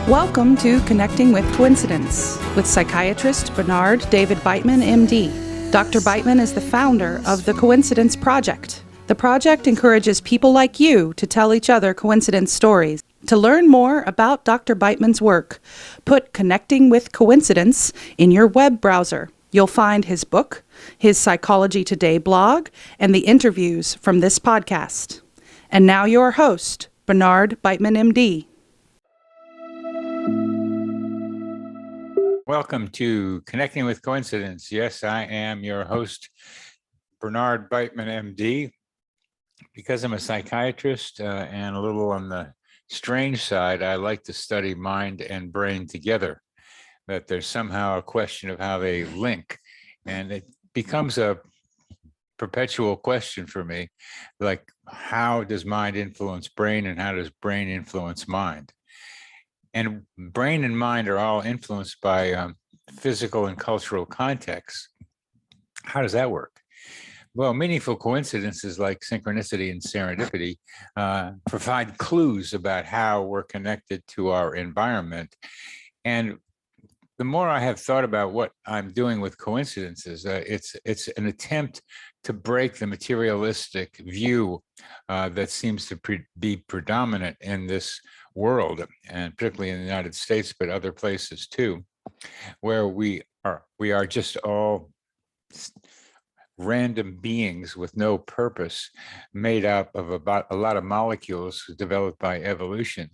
Welcome to Connecting with Coincidence with psychiatrist Bernard David Beitman, MD. Dr. Beitman is the founder of the Coincidence Project. The project encourages people like you to tell each other coincidence stories. To learn more about Dr. Beitman's work, put Connecting with Coincidence in your web browser. You'll find his book, his Psychology Today blog, and the interviews from this podcast. And now your host, Bernard Beitman, MD. Welcome to Connecting with Coincidence. Yes, I am your host, Bernard Beitman, MD. Because I'm a psychiatrist and a little on the strange side, I like to study mind and brain together, that there's somehow a question of how they link. And it becomes a perpetual question for me, like how does mind influence brain and how does brain influence mind? And brain and mind are all influenced by physical and cultural contexts. How does that work? Well, meaningful coincidences like synchronicity and serendipity provide clues about how we're connected to our environment. And the more I have thought about what I'm doing with coincidences, it's an attempt to break the materialistic view that seems to be predominant in this world, and particularly in the United States, but other places too, where we are just all random beings with no purpose, made up of about a lot of molecules developed by evolution.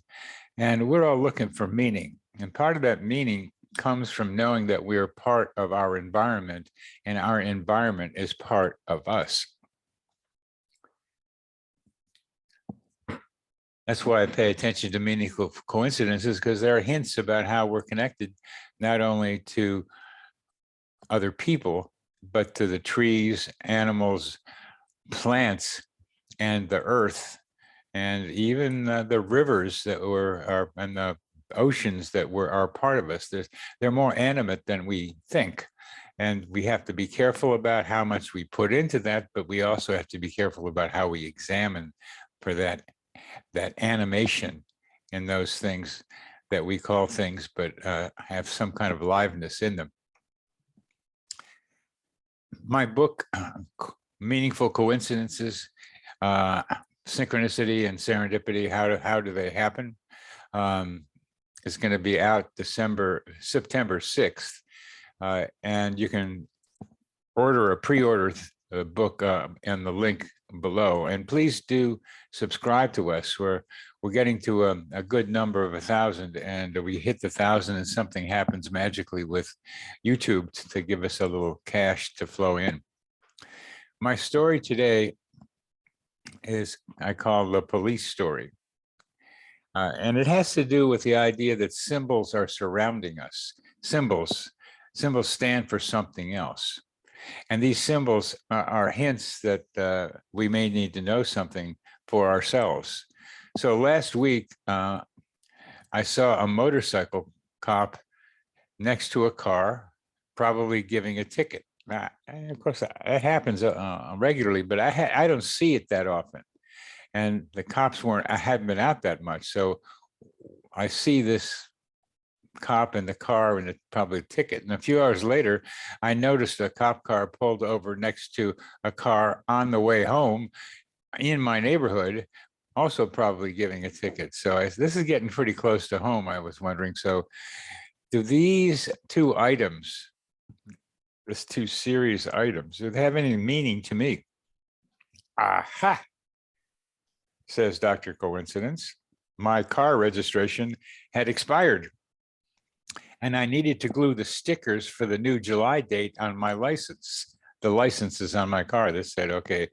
And we're all looking for meaning. And part of that meaning comes from knowing that we are part of our environment and our environment is part of us. That's why I pay attention to meaningful coincidences, because there are hints about how we're connected, not only to other people, but to the trees, animals, plants, and the earth, and even the rivers that and the oceans that are part of us. They're more animate than we think. And we have to be careful about how much we put into that, but we also have to be careful about how we examine for that animation in those things that we call things, but have some kind of aliveness in them. My book, Meaningful Coincidences, Synchronicity and Serendipity, how do they happen? Is going to be out September 6th. And you can pre-order the book in the link below. And please do subscribe to us. We're getting to a good number of 1,000, and we hit the 1,000 and something happens magically with YouTube to give us a little cash to flow in. My story today is, I call the police story. And it has to do with the idea that symbols are surrounding us. Symbols stand for something else. And these symbols are hints that we may need to know something for ourselves. So last week, I saw a motorcycle cop next to a car, probably giving a ticket. Of course, it happens regularly, but I don't see it that often. And the cops hadn't been out that much. So I see this cop in the car and probably a ticket. And a few hours later, I noticed a cop car pulled over next to a car on the way home in my neighborhood, also probably giving a ticket. So this is getting pretty close to home, I was wondering. So do these two items, this two series items, do they have any meaning to me? Aha, says Dr. Coincidence. My car registration had expired, and I needed to glue the stickers for the new July date on my license. The license is on my car. This said, okay,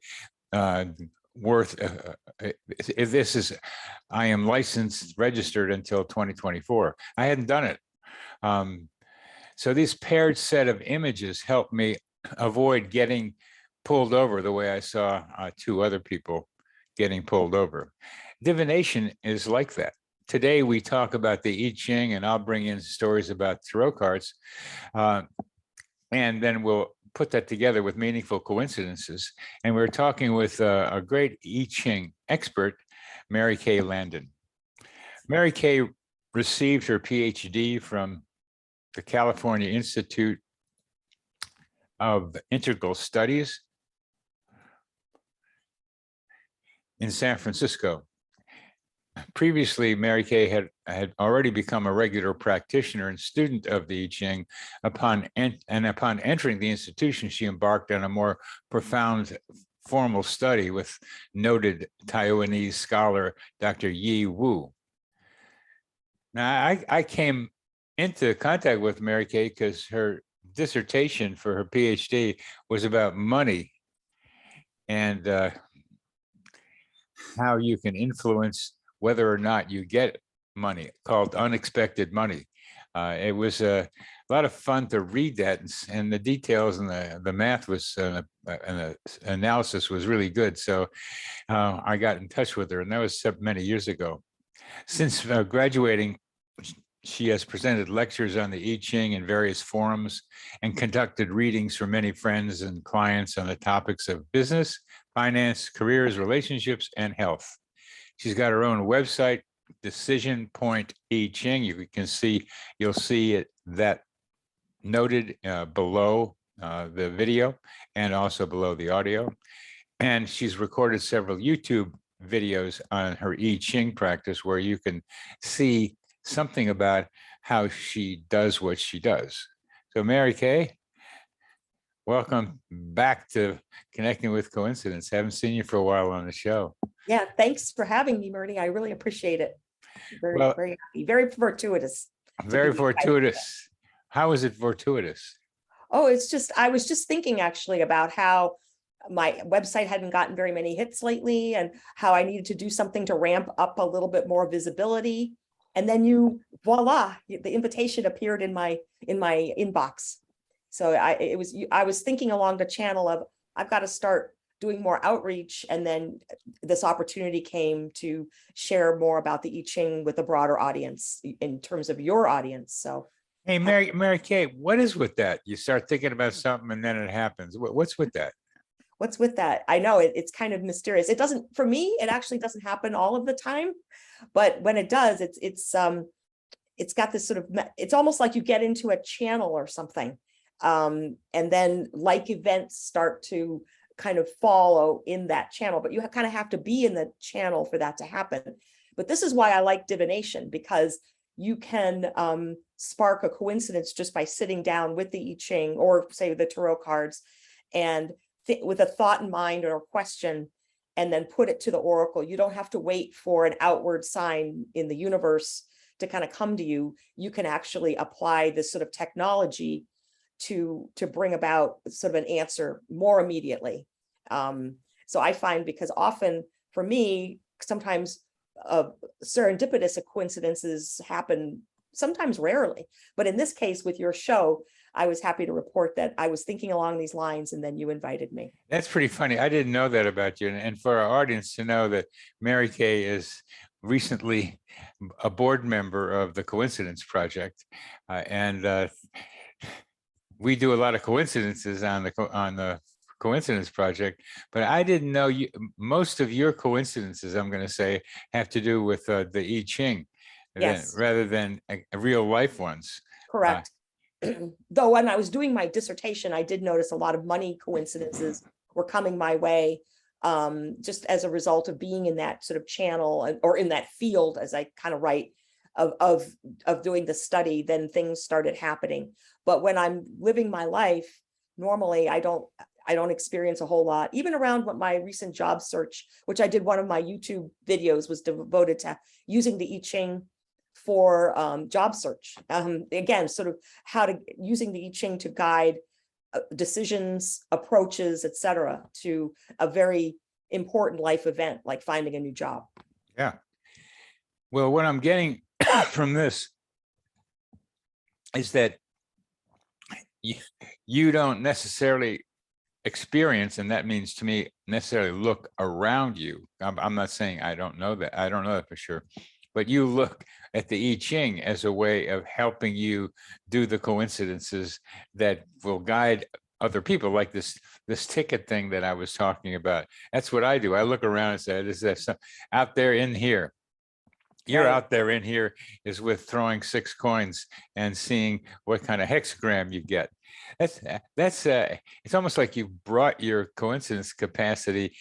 if this is, I am licensed, registered until 2024. I hadn't done it. So these paired set of images helped me avoid getting pulled over the way I saw two other people getting pulled over. Divination is like that. Today, we talk about the I Ching, and I'll bring in stories about tarot cards. And then we'll put that together with meaningful coincidences. And we're talking with a great I Ching expert, Kay Landon. Mary Kay received her PhD from the California Institute of Integral Studies in San Francisco. Previously, Mary Kay had already become a regular practitioner and student of the I Ching. Upon entering the institution, she embarked on a more profound formal study with noted Taiwanese scholar Dr. Yi Wu. Now, I came into contact with Mary Kay because her dissertation for her PhD was about money and how you can influence whether or not you get money, called unexpected money. It was a lot of fun to read that, and the details and the math was and the analysis was really good. So I got in touch with her, and that was many years ago. Since graduating, she has presented lectures on the I Ching in various forums and conducted readings for many friends and clients on the topics of business, finance, careers, relationships, and health. She's got her own website, Decision Point I Ching. You'll see it that noted below the video and also below the audio. And she's recorded several YouTube videos on her I Ching practice where you can see something about how she does what she does. So Mary Kay, welcome back to Connecting with Coincidence. Haven't seen you for a while on the show. Yeah, thanks for having me, Myrnie. I really appreciate it. Very happy, very fortuitous. Very fortuitous. How is it fortuitous? Oh, I was just thinking actually about how my website hadn't gotten very many hits lately and how I needed to do something to ramp up a little bit more visibility. And then voila, the invitation appeared in my inbox. So I was thinking along the channel of, I've got to start doing more outreach. And then this opportunity came to share more about the I Ching with a broader audience in terms of your audience. So, hey, Mary Kay, what is with that? You start thinking about something and then it happens. What's with that? What's with that? I know it's kind of mysterious. It doesn't, for me, it actually doesn't happen all of the time, but when it does, it's got this sort of, it's almost like you get into a channel or something. And then like events start to kind of follow in that channel, but you kind of have to be in the channel for that to happen. But this is why I like divination, because you can spark a coincidence just by sitting down with the I Ching or say the tarot cards and with a thought in mind or a question, and then put it to the oracle. You don't have to wait for an outward sign in the universe to kind of come to you. You can actually apply this sort of technology to bring about sort of an answer more immediately. So I find, because often for me, sometimes serendipitous coincidences happen, sometimes rarely, but in this case with your show, I was happy to report that I was thinking along these lines and then you invited me. That's pretty funny. I didn't know that about you. And for our audience to know that Mary Kay is recently a board member of the Coincidence Project, and we do a lot of coincidences on the Coincidence Project, but I didn't know most of your coincidences, I'm going to say, have to do with the I Ching, Yes. rather than real life ones. Correct. Though when I was doing my dissertation, I did notice a lot of money coincidences were coming my way, just as a result of being in that sort of channel or in that field, as I kind of write, of doing the study. Then things started happening. But when I'm living my life, normally I don't experience a whole lot, even around what my recent job search, which I did, one of my YouTube videos was devoted to using the I Ching for job search. Again, sort of using the I Ching to guide decisions, approaches, etc., to a very important life event like finding a new job. Yeah. Well, what I'm getting from this is that you don't necessarily experience, and that means to me necessarily look around you. I'm not saying I don't know that. I don't know that for sure. But you look at the I Ching as a way of helping you do the coincidences that will guide other people, like this ticket thing that I was talking about. That's what I do. I look around and say, is there some out there in here? you're Right. out there in here is with throwing 6 coins and seeing what kind of hexagram you get. That's it's almost like you brought your coincidence capacity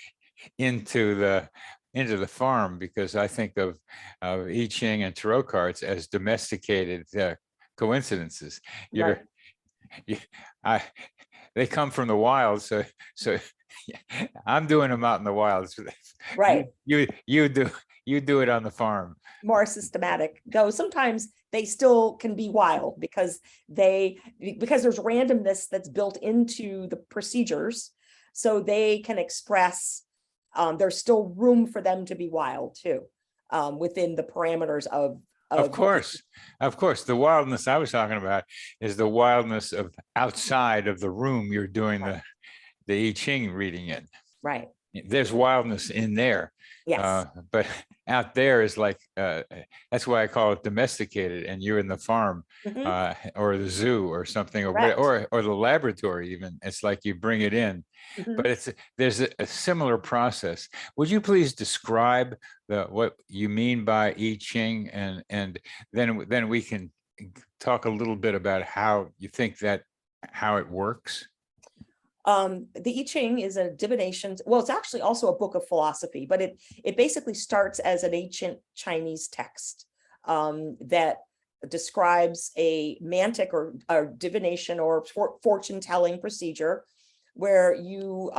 into the farm, because I think of I Ching and tarot cards as domesticated coincidences. Right. You, I, they come from the wild, so I'm doing them out in the wild. So Right. you do it on the farm. More systematic, though sometimes they still can be wild because there's randomness that's built into the procedures, so they can express, there's still room for them to be wild too, within the parameters of Of course, the wildness I was talking about is the wildness of outside of the room you're doing the I Ching reading in. right. There's wildness in there. Yes. But out there is like, that's why I call it domesticated, and you're in the farm Mhm. or the zoo or something, Correct. or the laboratory even. It's like you bring it in, Mhm. but there's a similar process. Would you please describe what you mean by I Ching, and then we can talk a little bit about how you think how it works? The I Ching is a divination. Well, it's actually also a book of philosophy, but it basically starts as an ancient Chinese text that describes a mantic or a divination or fortune telling procedure where you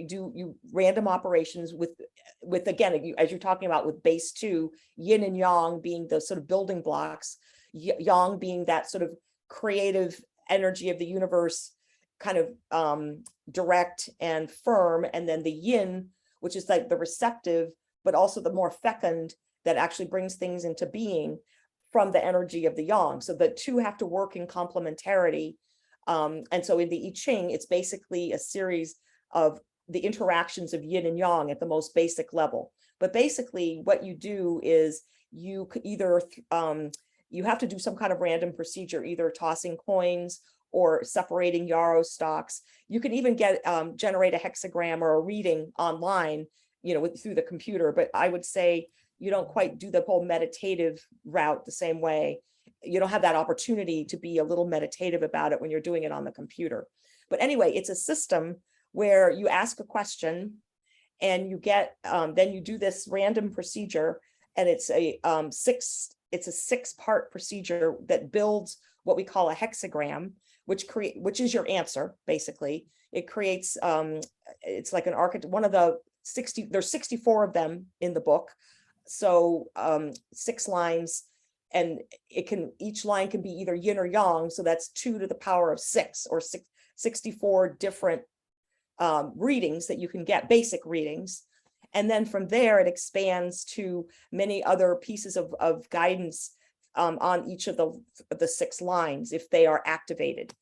do random operations with again, as you're talking about, with base 2, yin and yang being the sort of building blocks, yang being that sort of creative energy of the universe, kind of direct and firm, and then the yin, which is like the receptive but also the more fecund, that actually brings things into being from the energy of the yang. So the two have to work in complementarity, and so in the I Ching, it's basically a series of the interactions of yin and yang at the most basic level. But basically what you do is you either you have to do some kind of random procedure, either tossing coins or separating yarrow stalks. You can even get generate a hexagram or a reading online, through the computer. But I would say you don't quite do the whole meditative route the same way. You don't have that opportunity to be a little meditative about it when you're doing it on the computer. But anyway, it's a system where you ask a question and you get then you do this random procedure, and it's a 6-part procedure that builds what we call a hexagram, which is your answer. Basically, it creates it's like an archetype. One of the 60, there's 64 of them in the book, so 6 lines, and each line can be either yin or yang, so that's 2 to the power of 6, or 64 different readings that you can get, basic readings. And then from there it expands to many other pieces of guidance on each of the 6 lines if they are activated.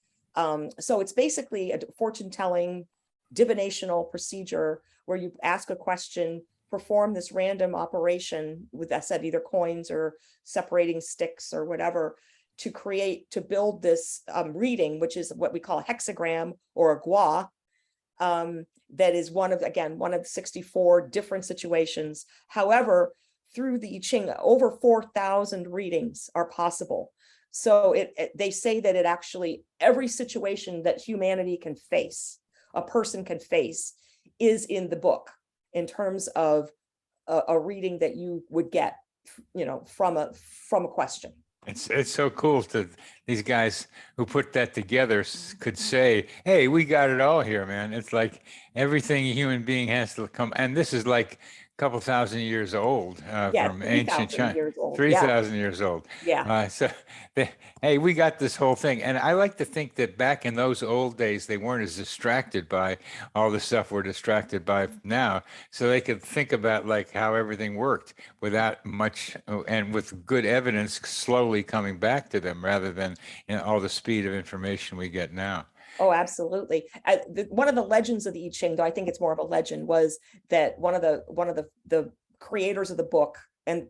So it's basically a fortune telling divinational procedure where you ask a question, perform this random operation with, I said, either coins or separating sticks or whatever, to build this reading, which is what we call a hexagram or a gua, that is one of 64 different situations. However, through the I Ching, over 4,000 readings are possible. So they say that it actually, every situation that humanity can face, a person can face, is in the book in terms of a reading that you would get, from a question. It's so cool to these guys who put that together could say, "Hey, we got it all here, man." It's like everything a human being has to come, and this is like a couple thousand years old Yeah, from ancient 3,000 China, years old. 3,000 years old. Yeah. Hey, we got this whole thing, and I like to think that back in those old days, they weren't as distracted by all the stuff we're distracted by now, so they could think about like how everything worked without much, and with good evidence slowly coming back to them, rather than all the speed of information we get now. Oh, absolutely. One of the legends of the I Ching, though I think it's more of a legend, was that one of the creators of the book, and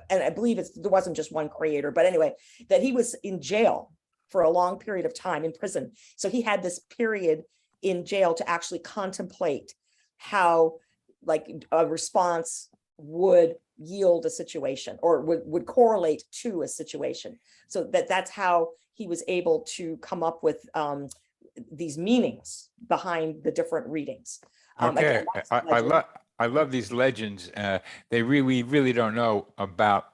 I believe there wasn't just one creator, but anyway, that he was in jail for a long period of time, in prison. So he had this period in jail to actually contemplate how, like, a response would yield a situation or would correlate to a situation. So that's how he was able to come up with these meanings behind the different readings. Okay, Again, that's I legend. love these legends. We really don't know about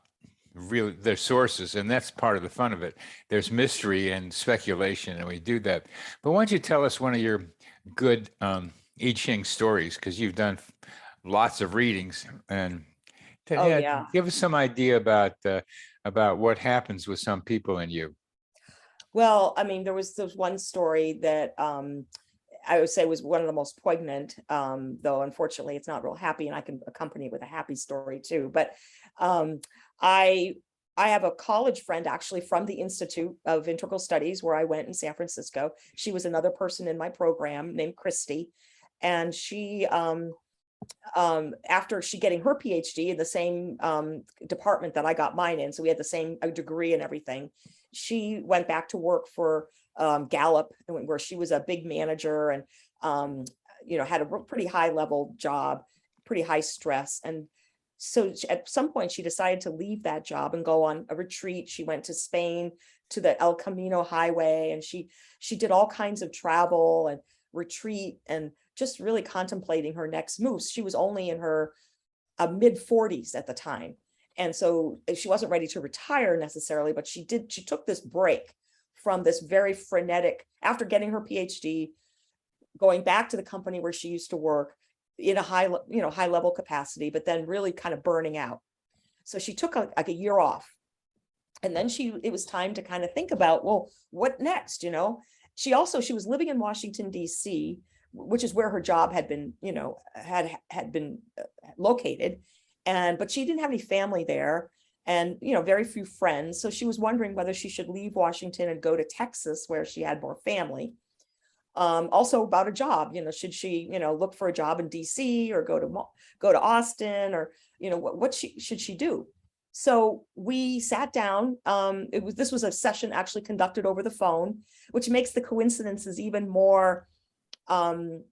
really their sources, and that's part of the fun of it. There's mystery and speculation, and we do that. But why don't you tell us one of your good I Ching stories, because you've done lots of readings, and Oh yeah. give us some idea about what happens with some people in you. Well, I mean, there was one story that I would say was one of the most poignant, though unfortunately it's not real happy, and I can accompany it with a happy story too. But I have a college friend actually from the Institute of Integral Studies where I went in San Francisco. She was another person in my program named Christy, and she after she getting her PhD in the same department that I got mine in, so we had the same degree and everything, she went back to work for Gallup, where she was a big manager and had a pretty high level job, pretty high stress. And so at some point she decided to leave that job and go on a retreat. She went to Spain to the El Camino highway, and she did all kinds of travel and retreat and just really contemplating her next moves. She was only in her mid 40s at the time. And so she wasn't ready to retire necessarily, but she took this break from this very frenetic, after getting her PhD, going back to the company where she used to work in a high level capacity, but then really kind of burning out. So she took like a year off. And then it was time to kind of think about, well, what next? She was living in Washington, D.C., which is where her job had been, had been located. But she didn't have any family there and, very few friends. So she was wondering whether she should leave Washington and go to Texas, where she had more family. Also about a job, should she, look for a job in DC or go to Austin, or, what should she do? So we sat down. This was a session actually conducted over the phone, which makes the coincidences even more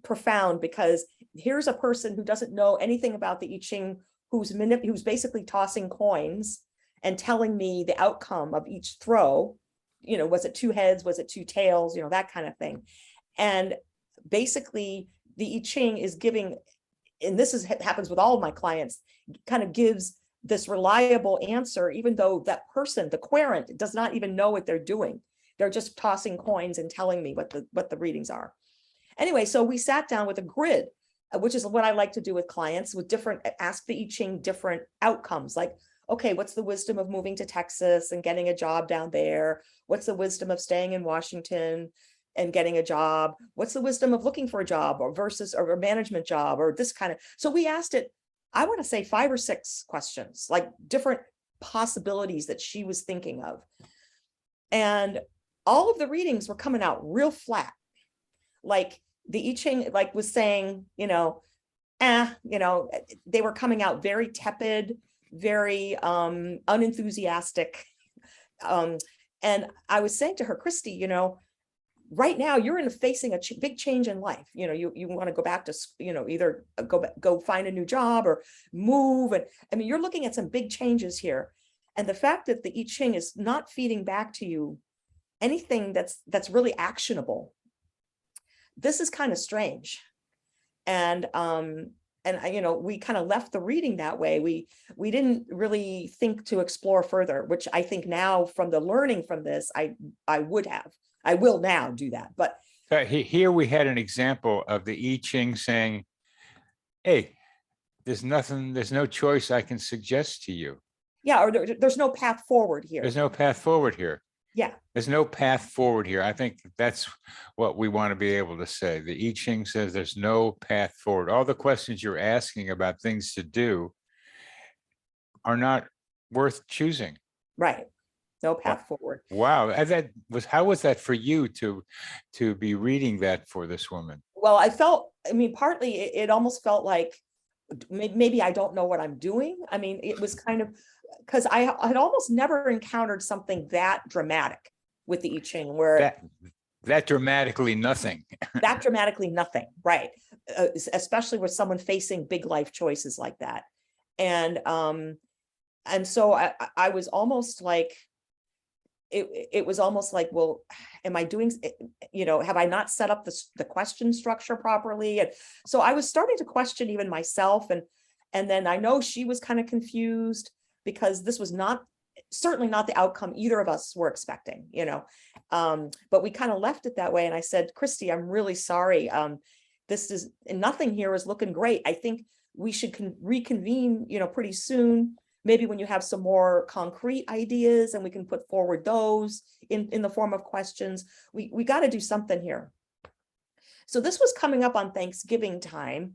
profound, because here's a person who doesn't know anything about the I Ching, who's basically tossing coins and telling me the outcome of each throw. Was it 2 heads? Was it 2 tails? That kind of thing. And basically the I Ching is giving, and happens with all of my clients, kind of gives this reliable answer, even though that person, the querent, does not even know what they're doing. They're just tossing coins and telling me what the readings are. Anyway, so we sat down with a grid, which is what I like to do with clients, with ask the I Ching different outcomes, like, okay, what's the wisdom of moving to Texas and getting a job down there? What's the wisdom of staying in Washington and getting a job? What's the wisdom of looking for a job or a management job, or this kind of? So we asked it, I want to say 5 or 6 questions, like different possibilities that she was thinking of. And all of the readings were coming out real flat. Like the I Ching was saying, they were coming out very tepid, very unenthusiastic. And I was saying to her, Christy, right now you're facing a big change in life. You want to go back to, either go find a new job or move. And I mean, you're looking at some big changes here. And the fact that the I Ching is not feeding back to you anything that's really actionable, this is kind of strange. And we kind of left the reading that way. We didn't really think to explore further, which I think now, from the learning from this, I will now do that. But here we had an example of the I Ching saying, hey, there's no choice I can suggest to you. Yeah, or there's no path forward here. There's no path forward here. Yeah. There's no path forward here. I think that's what we want to be able to say. The I Ching says there's no path forward. All the questions you're asking about things to do are not worth choosing. Right. No path forward. Wow. And how was that for you to be reading that for this woman? Well, partly it almost felt like maybe I don't know what I'm doing. I mean, it was kind of, because I had almost never encountered something that dramatic with the I Ching, where that dramatically nothing. That dramatically nothing, right? Especially with someone facing big life choices like that. And so I was almost like, it was almost like, well, am I doing, have I not set up the question structure properly? And so I was starting to question even myself. And then I know she was kind of confused because this was certainly not the outcome either of us were expecting, but we kind of left it that way. And I said, Christy, I'm really sorry. Nothing here is looking great. I think we should reconvene, pretty soon. Maybe when you have some more concrete ideas and we can put forward those in the form of questions. We got to do something here. So this was coming up on Thanksgiving time,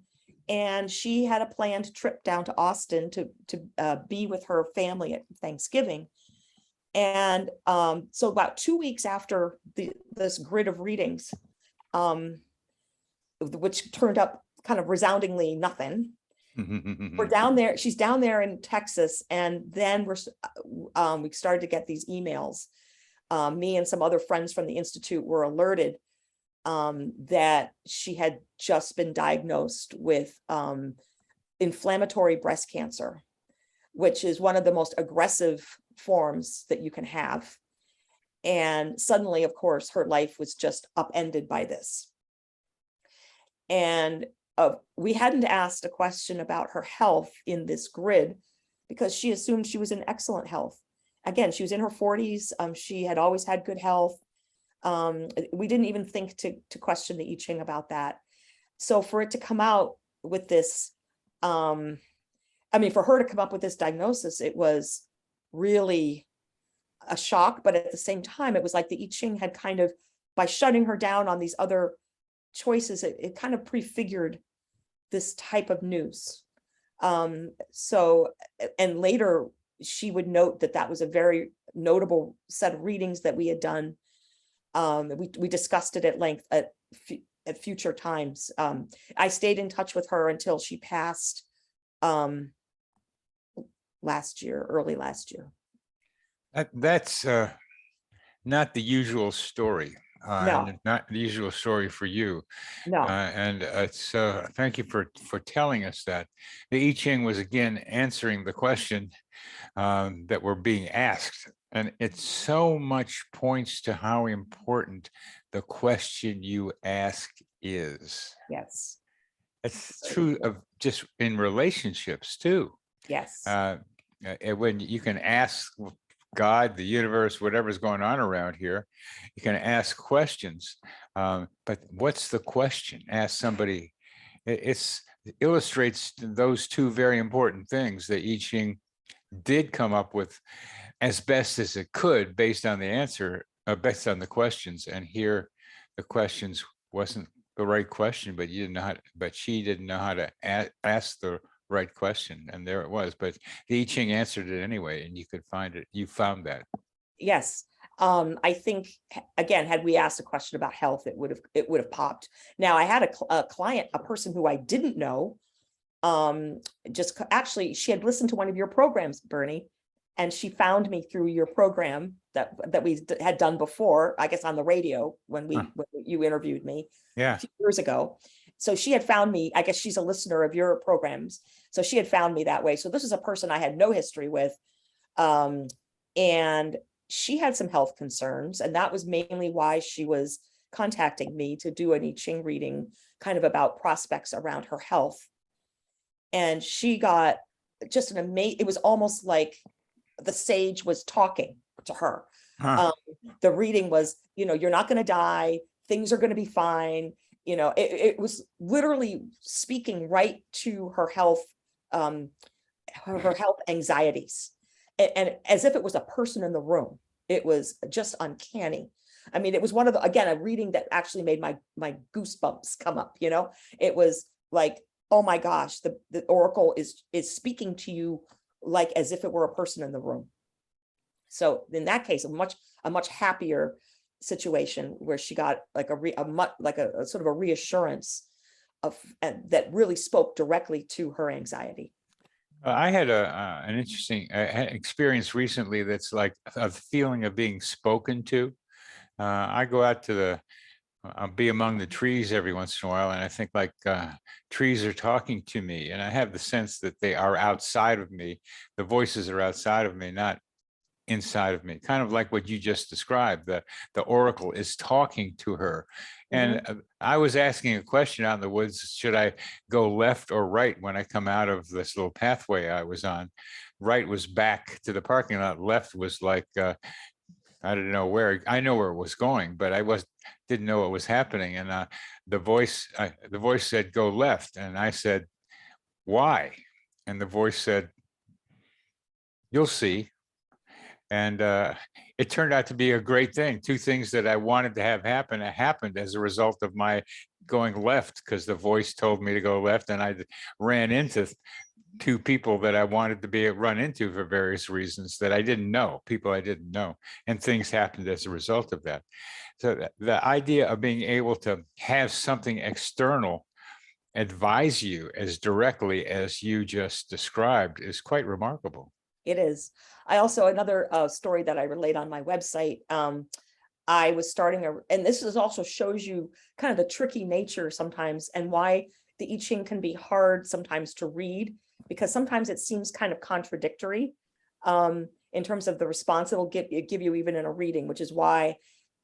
and she had a planned trip down to Austin to be with her family at Thanksgiving. And so about 2 weeks after this grid of readings, which turned up kind of resoundingly nothing, we're down there. She's down there in Texas, and then we started to get these emails. Me and some other friends from the Institute were alerted that she had just been diagnosed with inflammatory breast cancer, which is one of the most aggressive forms that you can have. And suddenly, of course, her life was just upended by this. And we hadn't asked a question about her health in this grid because she assumed she was in excellent health. Again, she was in her 40s. She had always had good health. We didn't even think to question the I Ching about that. So for it to come out with this, for her to come up with this diagnosis, it was really a shock. But at the same time, it was like the I Ching had kind of, by shutting her down on these other choices, it kind of prefigured this type of news. And later she would note that was a very notable set of readings that we had done. We discussed it at length at future times. I stayed in touch with her until she passed early last year. That's not the usual story. No. And not the usual story for you. No. And thank you for telling us that. The I Ching was again answering the question that we're being asked. And it so much points to how important the question you ask is. Yes. It's true of just in relationships too. Yes. When you can ask God, the universe, whatever's going on around here, you can ask questions. But what's the question? Ask somebody. It illustrates those two very important things that I Ching did come up with as best as it could based on the answer, based on the questions. And here, the questions wasn't the right question, but she didn't know how to ask the right question, and there it was. But the I Ching answered it anyway, and you could find it. You found that. Yes. I think, again, had we asked a question about health, it would have popped. Now, I had a client, a person who I didn't know, actually, she had listened to one of your programs, Bernie, and she found me through your program that we had done before, I guess on the radio when you interviewed me a few years ago. So she had found me. I guess she's a listener of your programs. So she had found me that way. So this is a person I had no history with. And she had some health concerns. And that was mainly why she was contacting me to do an I Ching reading kind of about prospects around her health. And she got just an amazing, it was almost like the sage was talking to her. The reading was, you're not going to die. Things are going to be fine. It was literally speaking right to her health, her health anxieties, and as if it was a person in the room. It was just uncanny. I mean, it was one of a reading that actually made my goosebumps come up. It was like, oh my gosh, the oracle is speaking to you like as if it were a person in the room. So in that case, a much happier situation where she got like a sort of a reassurance that really spoke directly to her anxiety. I had an interesting experience recently that's like a feeling of being spoken to. I go out to I'll be among the trees every once in a while, and I think like trees are talking to me, and I have the sense that they are outside of me. The voices are outside of me, not inside of me, kind of like what you just described. The oracle is talking to her. And I was asking a question out in the woods, should I go left or right when I come out of this little pathway I was on? Right was back to the parking lot. Left was like, I didn't know where. I know where it was going, but didn't know what was happening. And the voice said, go left. And I said, why? And the voice said, you'll see. And it turned out to be a great thing. Two things that I wanted to have happen happened as a result of my going left, because the voice told me to go left, and I ran into two people that I wanted to run into for various reasons that I didn't know, people I didn't know, and things happened as a result of that. So the idea of being able to have something external advise you as directly as you just described is quite remarkable. It is. I also, another story that I relate on my website, I was starting and this also shows you kind of the tricky nature sometimes, and why the I Ching can be hard sometimes to read, because sometimes it seems kind of contradictory in terms of the response it'll give you even in a reading, which is why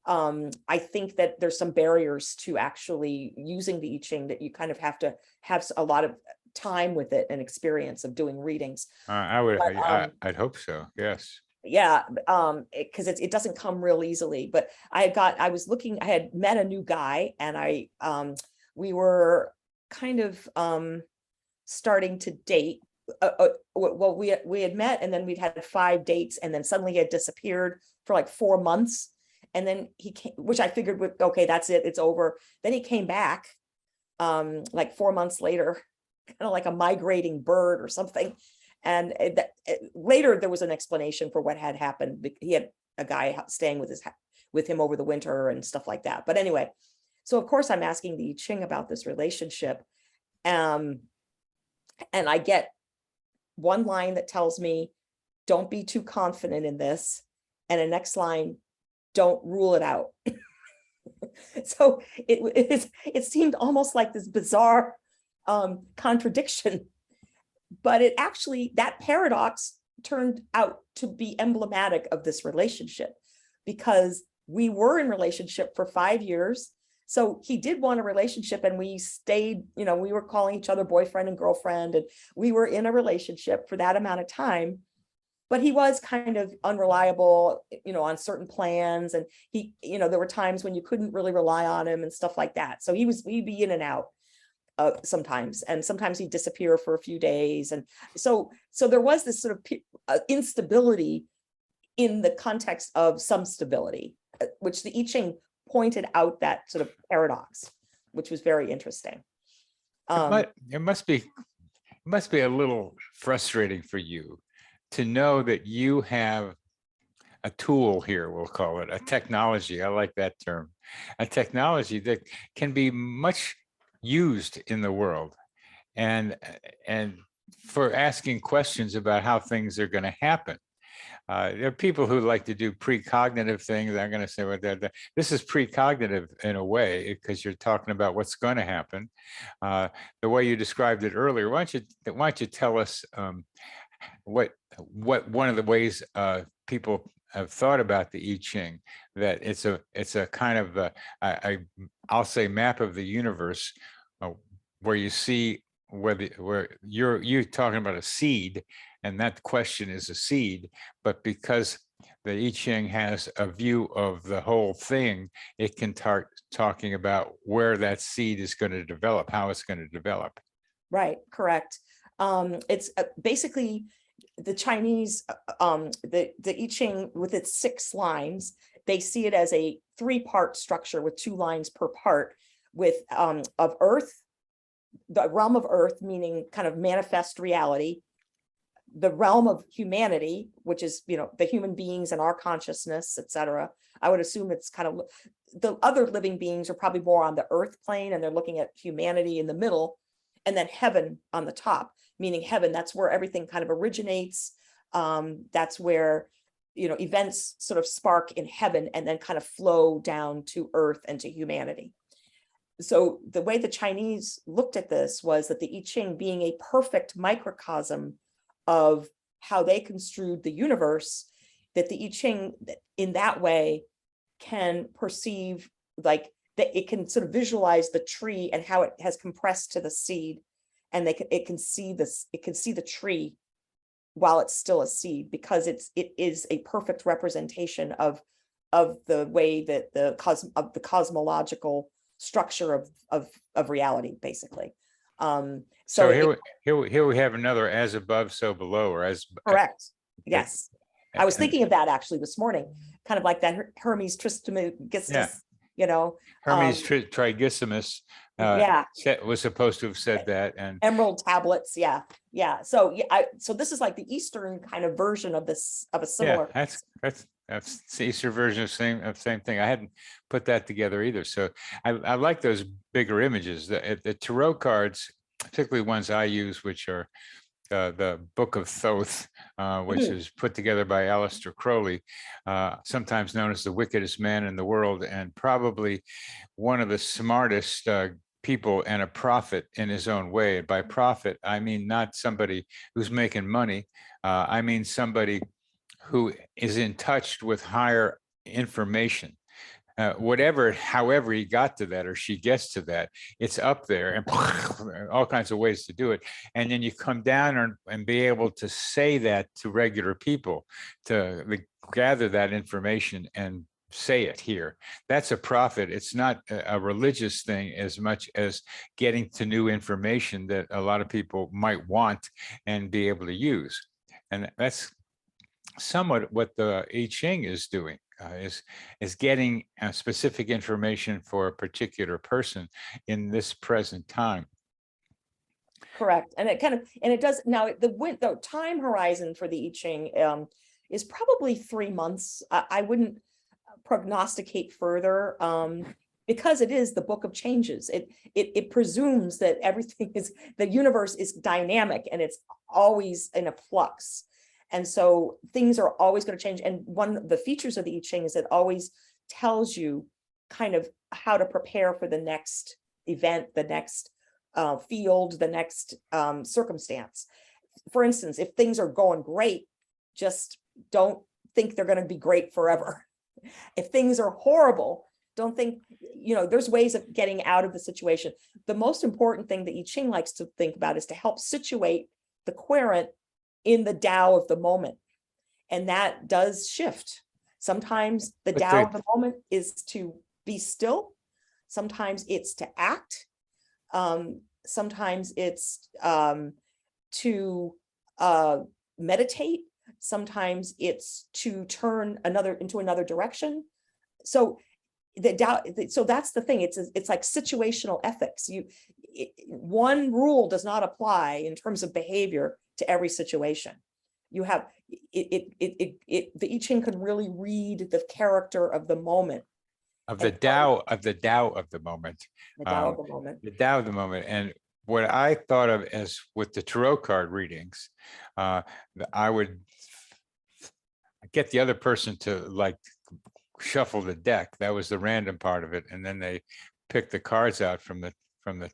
I think that there's some barriers to actually using the I Ching, that you kind of have to have a lot of time with it and experience of doing readings. I'd hope so. Yes. Yeah, because it doesn't come real easily. But I had met a new guy, and we were kind of starting to date. Well, we had met, and then we'd had 5 dates, and then suddenly he had disappeared for like 4 months. And then he came, which I figured, okay, that's it, it's over. Then he came back like 4 months later, kind of like a migrating bird or something. And later there was an explanation for what had happened. He had a guy staying with him over the winter and stuff like that. But anyway, so of course I'm asking the I Ching about this relationship. And I get one line that tells me, don't be too confident in this. And the next line, don't rule it out. So it seemed almost like this bizarre contradiction, but it actually, that paradox turned out to be emblematic of this relationship, because we were in relationship for 5 years. So he did want a relationship, and we stayed, we were calling each other boyfriend and girlfriend, and we were in a relationship for that amount of time. But he was kind of unreliable, on certain plans. And he, there were times when you couldn't really rely on him and stuff like that. So he'd be in and out sometimes, and sometimes he'd disappear for a few days. And so there was this sort of instability in the context of some stability, which the I Ching pointed out, that sort of paradox, which was very interesting. It must be a little frustrating for you to know that you have a tool here, we'll call it a technology. I like that term, a technology that can be much used in the world, and for asking questions about how things are going to happen. There are people who like to do precognitive things. I'm going to say, well, this is precognitive in a way, because you're talking about what's going to happen. The way you described it earlier, why don't you tell us what one of the ways people have thought about the I Ching, that it's a kind of I'll say map of the universe, where you see where you're talking about a seed, and that question is a seed, but because the I Ching has a view of the whole thing, it can start talking about where that seed is going to develop, how it's going to develop. Right, correct. It's basically the Chinese, the I Ching with its 6 lines, they see it as a 3-part structure with 2 lines per part, with of earth, the realm of earth, meaning kind of manifest reality, the realm of humanity, which is, the human beings and our consciousness, etc. I would assume it's kind of, the other living beings are probably more on the earth plane, and they're looking at humanity in the middle, and then heaven on the top, meaning heaven, that's where everything kind of originates. That's where events sort of spark in heaven and then kind of flow down to earth and to humanity. So the way the Chinese looked at this was that the I Ching, being a perfect microcosm of how they construed the universe, that the I Ching in that way can perceive, like, that it can sort of visualize the tree and how it has compressed to the seed, and it can see the tree while it's still a seed, because it is a perfect representation of the way that the cosmological structure of reality, basically. So here we have another as above, so below, or as correct. Yes. I was and- thinking of that actually this morning, kind of like that Hermes Trismegistus, Yeah. Hermes Trismegistus yeah, was supposed to have said that, and emerald tablets. Yeah. So so this is like the Eastern kind of version of this, of a similar. yeah, that's the Easter version of same thing. I hadn't put that together either. So I like those bigger images. The tarot cards, particularly ones I use, which are the Book of Thoth, which is put together by Aleister Crowley, sometimes known as the wickedest man in the world, and probably one of the smartest people and a prophet in his own way. And by prophet, I mean not somebody who's making money. I mean somebody who is in touch with higher information. However he got to that, or she gets to that, it's up there, and all kinds of ways to do it. And then you come down and be able to say that to regular people, to gather that information and say it here. That's a prophet. It's not a religious thing as much as getting to new information that a lot of people might want and be able to use. And that's somewhat what the I Ching is doing, is getting specific information for a particular person in this present time. Correct. And it does now, the time horizon for the I Ching is probably 3 months. I wouldn't prognosticate further, because it is the book of changes. It presumes that the universe is dynamic and it's always in a flux. And so things are always going to change. And one of the features of the I Ching is it always tells you kind of how to prepare for the next event, the next field, the next circumstance. For instance, if things are going great, just don't think they're going to be great forever. If things are horrible, don't think, there's ways of getting out of the situation. The most important thing that I Ching likes to think about is to help situate the querent in the Tao of the moment. And that does shift. Sometimes the Tao of the moment is to be still. Sometimes it's to act. Sometimes it's to meditate. Sometimes it's to turn into another direction. So so that's the thing. It's like situational ethics. One rule does not apply in terms of behavior to every situation. You have the I Ching can really read the character of the moment, Of the Tao of the moment. the Tao of the moment. The Tao of the moment. And what I thought of as with the tarot card readings, I would get the other person to like shuffle the deck. That was the random part of it. And then they pick the cards out from the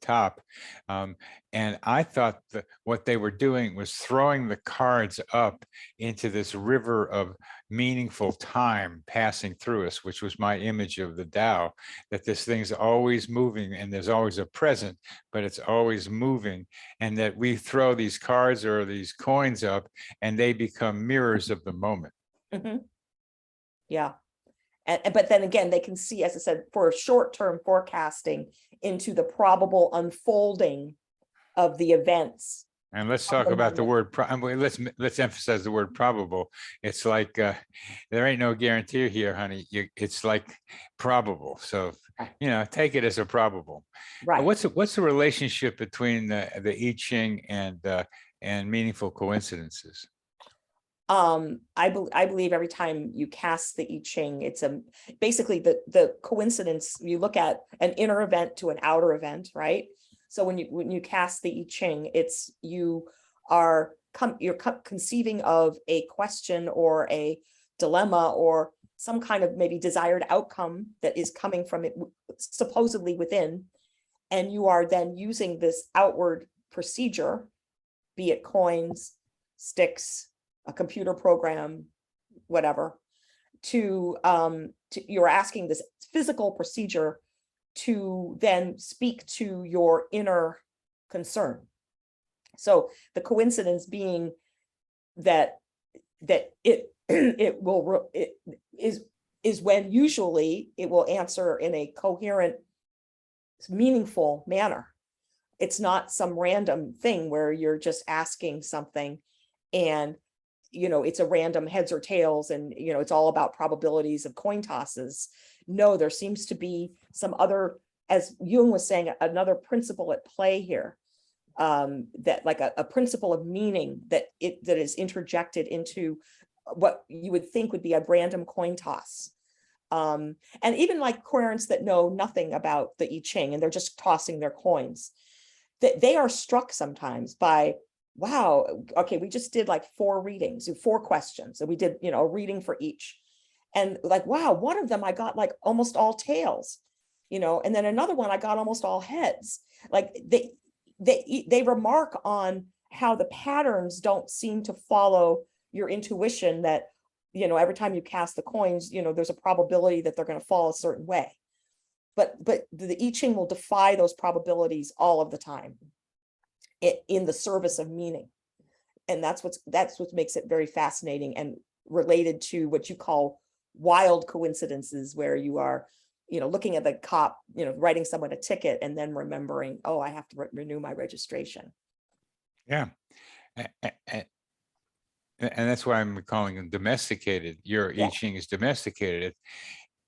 top. And I thought that what they were doing was throwing the cards up into this river of meaningful time passing through us, which was my image of the Tao, that this thing's always moving and there's always a present, but it's always moving. And that we throw these cards or these coins up and they become mirrors of the moment. Mm-hmm. Yeah. But then again, they can see, as I said, for short-term forecasting into the probable unfolding of the events. And let's talk about the word. Let's emphasize the word probable. It's like there ain't no guarantee here, honey. It's like probable. So take it as a probable. Right. What's the relationship between the I Ching and meaningful coincidences? I believe every time you cast the I Ching, it's basically the coincidence. You look at an inner event to an outer event, right? So when you cast the I Ching, you're conceiving of a question or a dilemma or some kind of maybe desired outcome that is coming from it supposedly within, and you are then using this outward procedure, be it coins, sticks, a computer program, whatever, you're asking this physical procedure to then speak to your inner concern. So the coincidence being that it is when usually it will answer in a coherent, meaningful manner. It's not some random thing where you're just asking something and it's a random heads or tails and it's all about probabilities of coin tosses. No, there seems to be some other, as Jung was saying, another principle at play here, that like a principle of meaning that is interjected into what you would think would be a random coin toss. And even like querents that know nothing about the I Ching and they're just tossing their coins, that they are struck sometimes by, wow, okay, we just did like 4 readings, 4 questions, and we did, a reading for each. And like, wow, one of them I got like almost all tails, and then another one I got almost all heads. Like they remark on how the patterns don't seem to follow your intuition, that, every time you cast the coins, there's a probability that they're going to fall a certain way. But the I Ching will defy those probabilities all of the time in the service of meaning. And that's what makes it very fascinating and related to what you call wild coincidences, where you are, looking at the cop, writing someone a ticket and then remembering, oh, I have to renew my registration. Yeah. And that's why I'm calling them domesticated. Your I Ching is domesticated.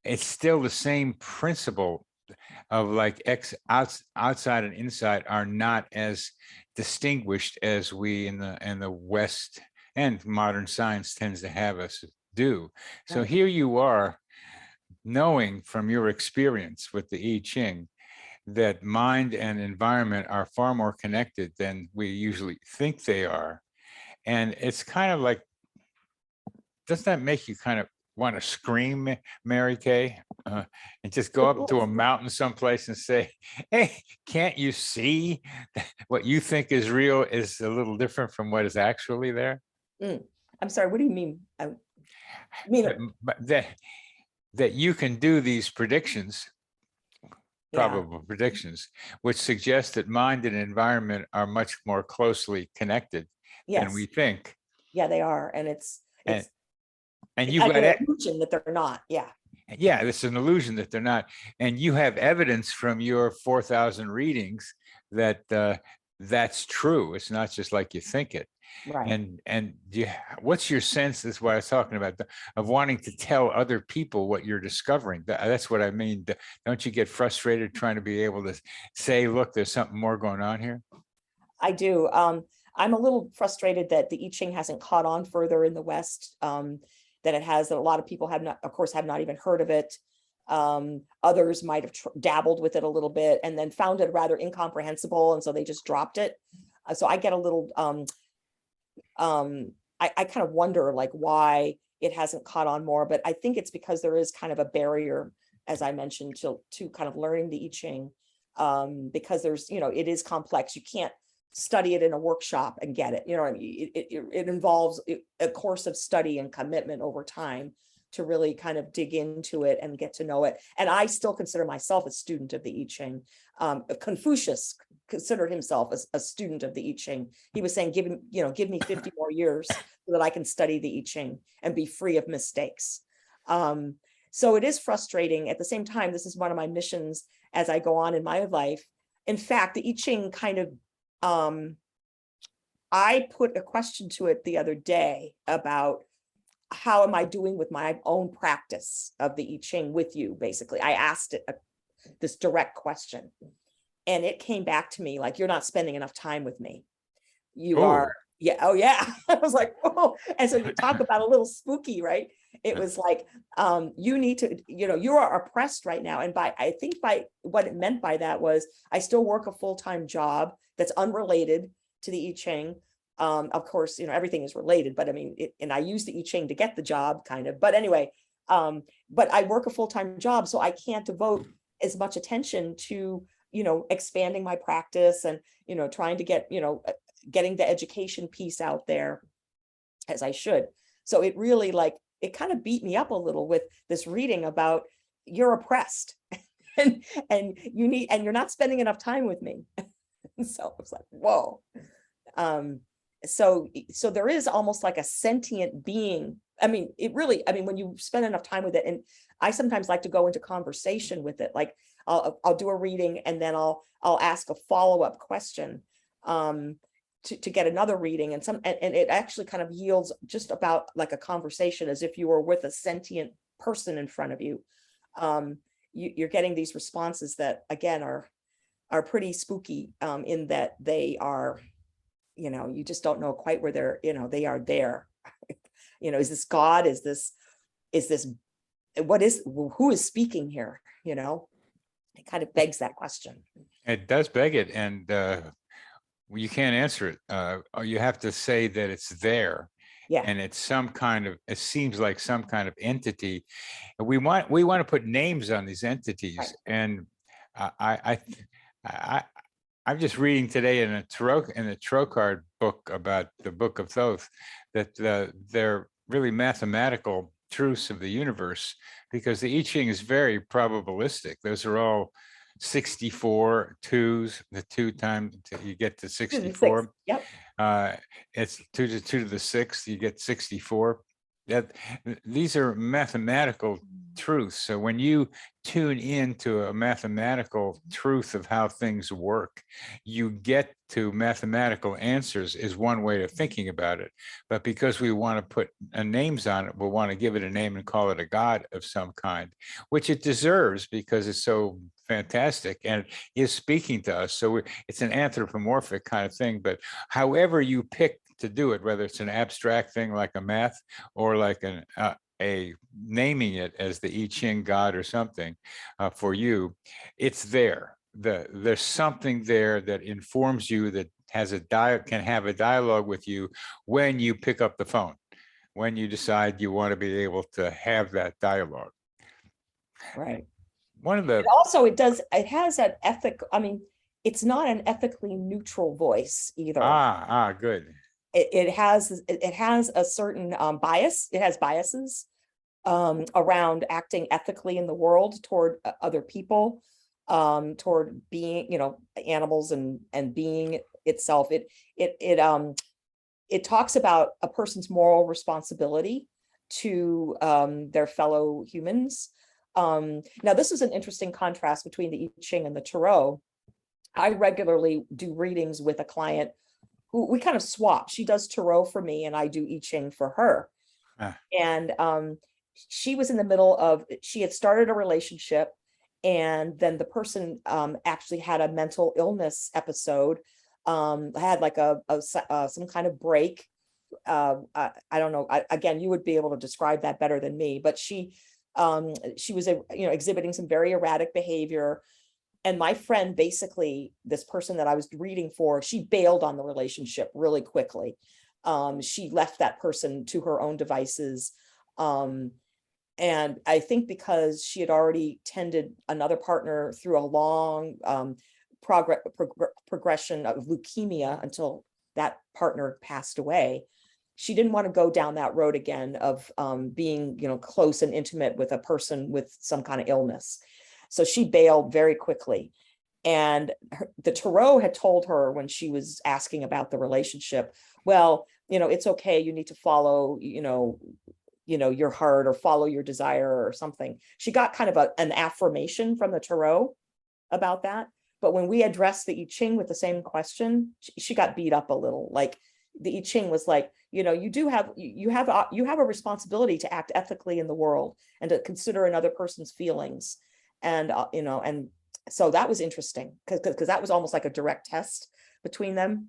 It's still the same principle of like outside and inside are not as distinguished as we in the West and modern science tends to have us do. So here you are, knowing from your experience with the I Ching that mind and environment are far more connected than we usually think they are. And it's kind of like, doesn't that make you kind of want to scream, Mary Kay, and just go up to a mountain someplace and say, hey, can't you see that what you think is real is a little different from what is actually there? I'm sorry, what do you mean? I mean that you can do these predictions, probable predictions, which suggest that mind and environment are much more closely connected than we think. Yeah, they are. And it's you've got an illusion that they're not. Yeah, it's an illusion that they're not. And you have evidence from your 4,000 readings that that's true. It's not just like you think it. Right. And what's your sense, that's what I was talking about, of wanting to tell other people what you're discovering? That's what I mean. Don't you get frustrated trying to be able to say, look, there's something more going on here? I do. I'm a little frustrated that the I Ching hasn't caught on further in the West than it has, that a lot of people have not even heard of it. Others might have dabbled with it a little bit and then found it rather incomprehensible, and so they just dropped it. So I get a little I kind of wonder like why it hasn't caught on more, but I think it's because there is kind of a barrier, as I mentioned, to kind of learning the I Ching, because there's, it is complex. You can't study it in a workshop and get it. It involves a course of study and commitment over time to really kind of dig into it and get to know it. And I still consider myself a student of the I Ching. Confucius considered himself as a student of the I Ching. He was saying, give me 50 more years so that I can study the I Ching and be free of mistakes. So it is frustrating. At the same time, this is one of my missions as I go on in my life. In fact, the I Ching kind of, I put a question to it the other day about how am I doing with my own practice of the I Ching with you, basically. I asked it this direct question, and it came back to me like, you're not spending enough time with me. You are, yeah, oh yeah. I was like, oh, and so you talk about a little spooky, right? It was like, you need to, you are oppressed right now. And I think by what it meant by that was, I still work a full-time job that's unrelated to the I Ching. Of course, everything is related, but I mean, and I use the I Ching to get the job kind of, but anyway, but I work a full-time job, so I can't devote as much attention to, expanding my practice and, trying to get, getting the education piece out there as I should. So it really it kind of beat me up a little with this reading about you're oppressed and you're not spending enough time with me. So I was like, whoa. So there is almost like a sentient being. I mean, when you spend enough time with it, and I sometimes like to go into conversation with it, like I'll do a reading and then I'll ask a follow-up question to get another reading, and it actually kind of yields just about like a conversation, as if you were with a sentient person in front of you. You're getting these responses that again are pretty spooky, in that they are, you just don't know quite where they're, they are there. Is this God? Is this, who is speaking here? It kind of begs that question. It does beg it, and you can't answer it. You have to say that it's there. Yeah. And it's it seems like some kind of entity. We want to put names on these entities. Right. And I'm just reading today in the tarot card book about the Book of Thoth, that they're really mathematical truths of the universe, because the I Ching is very probabilistic. Those are all 64 twos, the 2 times you get to 64. Yep. It's 2 to the 6th, you get 64. These are mathematical truths. So when you tune into a mathematical truth of how things work, you get to mathematical answers, is one way of thinking about it. But because we want to put names on it, we'll want to give it a name and call it a god of some kind, which it deserves because it's so fantastic and is speaking to us. So it's an anthropomorphic kind of thing. But however you pick to do it, whether it's an abstract thing like a math, or like a naming it as the I Ching God or something, for you, it's there. There's something there that informs you, that has can have a dialogue with you when you pick up the phone, when you decide you want to be able to have that dialogue. Right. One of the also it has an ethic. I mean, it's not an ethically neutral voice either. Good. It has a certain bias. It has biases around acting ethically in the world toward other people, toward being, animals and being itself. It talks about a person's moral responsibility to their fellow humans. Now, this is an interesting contrast between the I Ching and the Tarot. I regularly do readings with a client who we kind of swap. She does Tarot for me and I do I Ching for her. And she was in the middle of, she had started a relationship, and then the person actually had a mental illness episode, had like some kind of break. I don't know. Again, you would be able to describe that better than me, but she was exhibiting some very erratic behavior. And my friend, basically, this person that I was reading for, she bailed on the relationship really quickly. She left that person to her own devices. And I think because she had already tended another partner through a long progression of leukemia until that partner passed away, she didn't want to go down that road again of being, close and intimate with a person with some kind of illness. So she bailed very quickly. And the Tarot had told her, when she was asking about the relationship, well, it's okay. You need to follow, your heart, or follow your desire or something. She got kind of an affirmation from the Tarot about that. But when we addressed the I Ching with the same question, she got beat up a little. Like, the I Ching was like, you have a responsibility to act ethically in the world and to consider another person's feelings. And, and so that was interesting because that was almost like a direct test between them.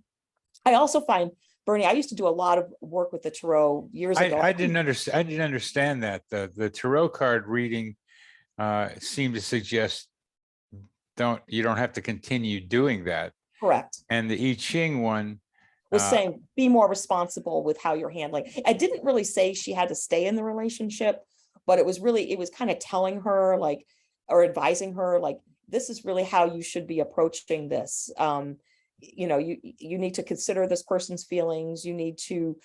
I also find, Bernie, I used to do a lot of work with the Tarot years ago. I didn't understand that. The Tarot card reading seemed to suggest you don't have to continue doing that. Correct. And the I Ching one was saying, be more responsible with how you're handling. I didn't really say she had to stay in the relationship, but it was kind of telling her, like, or advising her, like, this is really how you should be approaching this. You know, you need to consider this person's feelings. You need to,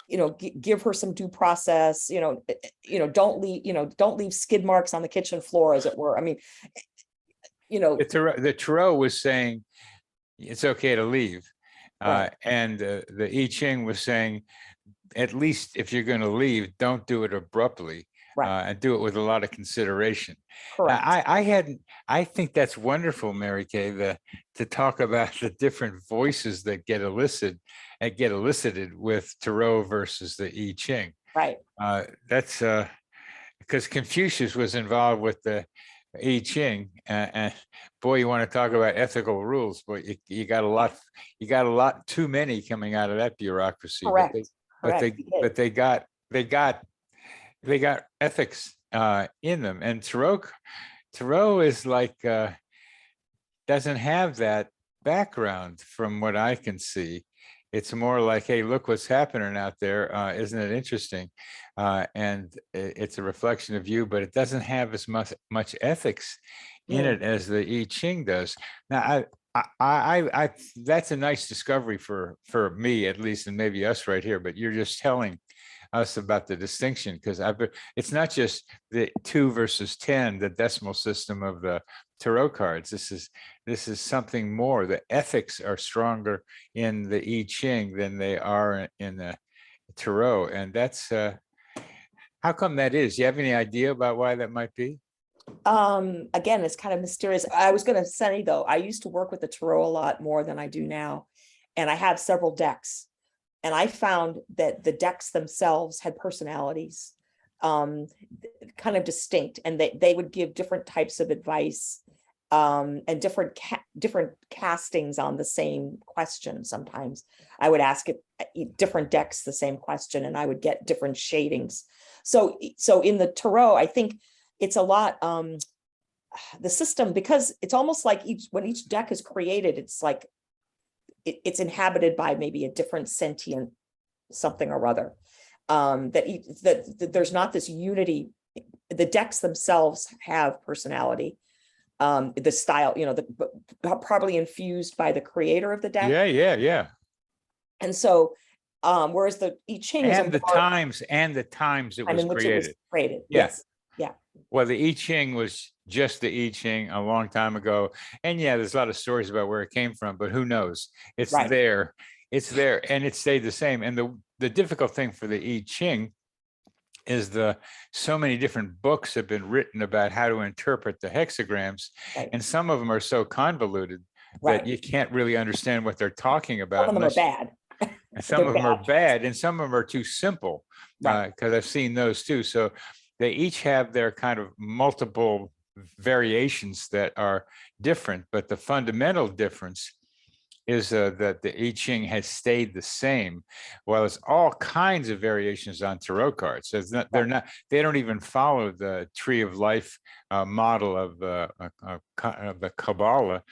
you know, give her some due process. Don't leave skid marks on the kitchen floor, as it were. I mean, you know, the tarot was saying it's okay to leave. Right. And the I Ching was saying, at least if you're going to leave, don't do it abruptly, Right. and do it with a lot of consideration. Correct. I think that's wonderful, Mary Kay, to talk about the different voices that get elicited with tarot versus the I Ching. Right. That's because Confucius was involved with the I Ching, and boy, you want to talk about ethical rules, but you got a lot too many coming out of that bureaucracy. Correct. But they got ethics in them, and tarot is like doesn't have that background from what I can see. It's more like, hey, look what's happening out there. Isn't it interesting? And it's a reflection of you, but it doesn't have as much ethics in it as the I Ching does. Now, I that's a nice discovery for me, at least, and maybe us right here. But you're just telling us about the distinction, because it's not just the 2 versus 10, the decimal system of the tarot cards. This is something more. The ethics are stronger in the I Ching than they are in the tarot, and that's how come that is? Do you have any idea about why that might be? Again, it's kind of mysterious. I was going to say, though, I used to work with the tarot a lot more than I do now, and I have several decks. And I found that the decks themselves had personalities, kind of distinct, and they would give different types of advice, and different castings on the same question. Sometimes I would ask different decks the same question, and I would get different shadings. So in the tarot, I think it's a lot, the system, because it's almost like when each deck is created, it's like it's inhabited by maybe a different sentient something or other, that there's not this unity. The decks themselves have personality, the style, probably infused by the creator of the deck. Yeah. And so, whereas the I Ching is the times it was created. Yes. Well, the I Ching was just the I Ching a long time ago. And yeah, there's a lot of stories about where it came from, but who knows? It's there. It's there, and it stayed the same. And the difficult thing for the I Ching is so many different books have been written about how to interpret the hexagrams. And some of them are so convoluted that you can't really understand what they're talking about. Some of them are bad. And some of them are bad, and some of them are too simple, because I've seen those too. So they each have their kind of multiple variations that are different, but the fundamental difference is that the I Ching has stayed the same. Well, it's all kinds of variations on tarot cards. So it's not, they don't even follow the tree of life model of the Kabbalah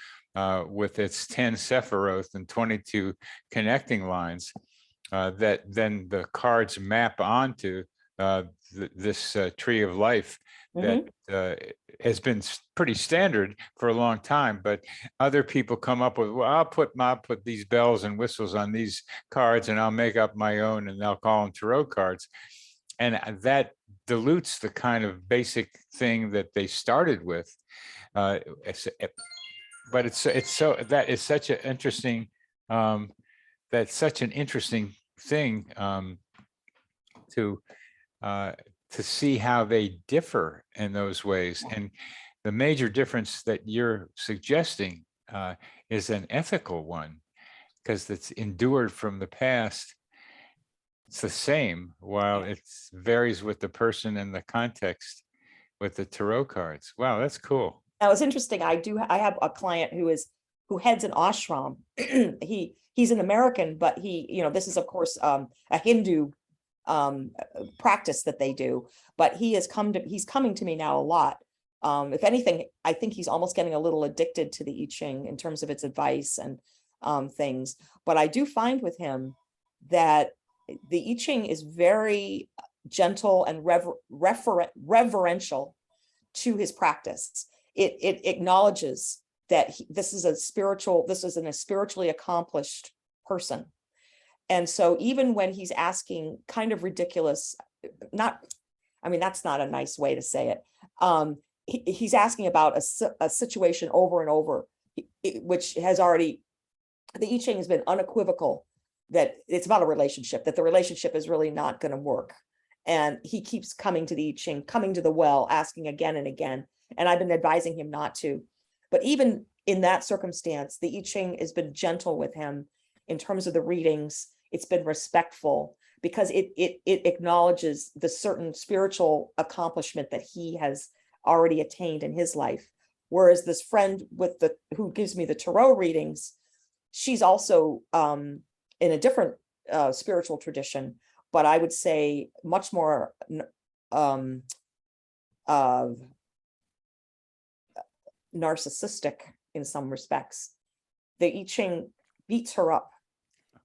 with its 10 Sephiroth and 22 connecting lines that then the cards map onto this tree of life that has been pretty standard for a long time, but other people come up with, well, I'll put these bells and whistles on these cards, and I'll make up my own, and they'll call them tarot cards, and that dilutes the kind of basic thing that they started with. But that is such an interesting thing to see how they differ in those ways. And the major difference that you're suggesting is an ethical one, because it's endured from the past. It's the same, while it varies with the person and the context with the tarot cards. Wow, that's cool. Now it's interesting. I have a client who heads an ashram. He's an American, but this is of course a Hindu practice that they do, but he's coming to me now a lot. If anything, I think he's almost getting a little addicted to the I Ching in terms of its advice, and things. But I do find with him that the I Ching is very gentle and reverential to his practice. It acknowledges that this is a spiritually accomplished person. And so even when he's asking kind of ridiculous, that's not a nice way to say it. He's asking about a situation over and over, which has already, the I Ching has been unequivocal that it's about a relationship, that the relationship is really not going to work. And he keeps coming to the I Ching, coming to the well, asking again and again. And I've been advising him not to. But even in that circumstance, the I Ching has been gentle with him in terms of the readings. It's been respectful because it acknowledges the certain spiritual accomplishment that he has already attained in his life. Whereas this friend who gives me the tarot readings, she's also in a different spiritual tradition, but I would say much more narcissistic in some respects. The I Ching beats her up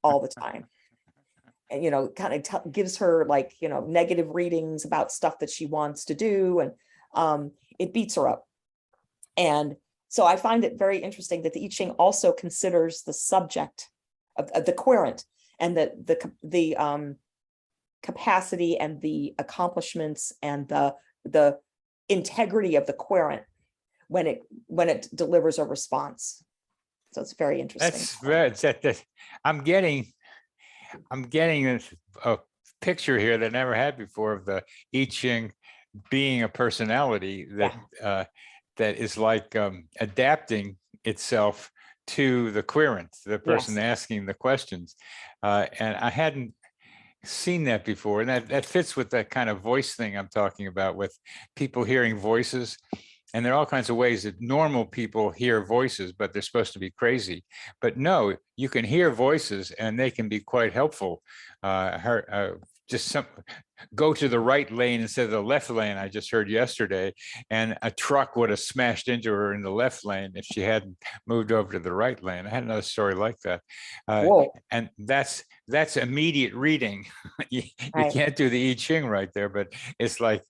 all the time. And, kind of gives her negative readings about stuff that she wants to do. And it beats her up. And so I find it very interesting that the I Ching also considers the subject of the querent and the capacity and the accomplishments and the integrity of the querent when it delivers a response. So it's very interesting. I'm getting a picture here that I never had before of the I Ching being a personality that that is like adapting itself to the querent, the person asking the questions. And I hadn't seen that before. And that fits with that kind of voice thing I'm talking about, with people hearing voices. And there are all kinds of ways that normal people hear voices, but they're supposed to be crazy. But no, you can hear voices and they can be quite helpful. Go to the right lane instead of the left lane, I just heard yesterday, and a truck would have smashed into her in the left lane if she hadn't moved over to the right lane. I had another story like that. And that's immediate reading. You can't do the I Ching right there, but it's like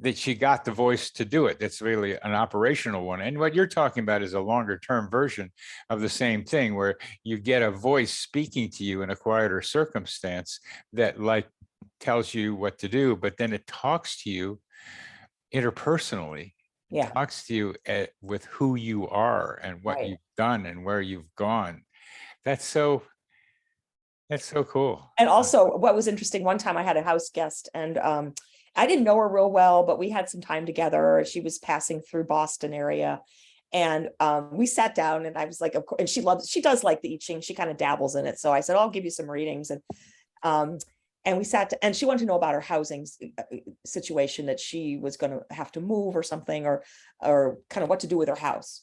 that she got the voice to do it. That's really an operational one. And what you're talking about is a longer term version of the same thing, where you get a voice speaking to you in a quieter circumstance that tells you what to do, but then it talks to you interpersonally. It talks to you with who you are and what you've done and where you've gone. That's so cool. And also what was interesting, one time I had a house guest and I didn't know her real well, but we had some time together. She was passing through Boston area. And we sat down and I was like, of course, and she does like the I Ching. She kind of dabbles in it. So I said, I'll give you some readings. And we and she wanted to know about her housing situation, that she was going to have to move or something, or kind of what to do with her house.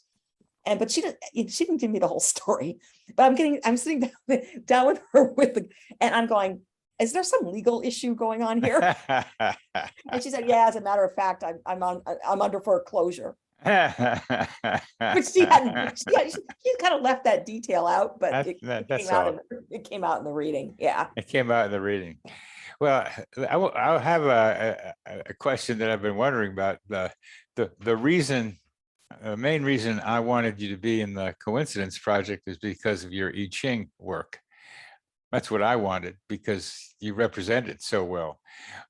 But she didn't give me the whole story, but I'm sitting down with her and I'm going, is there some legal issue going on here? And she said, yeah, as a matter of fact, I'm under foreclosure. Which she kind of left that detail out, but it came out in the reading. Yeah, it came out in the reading. Well, I'll have a question that I've been wondering about. The reason, the main reason I wanted you to be in the Coincidence Project is because of your I Ching work. That's what I wanted, because you represent it so well.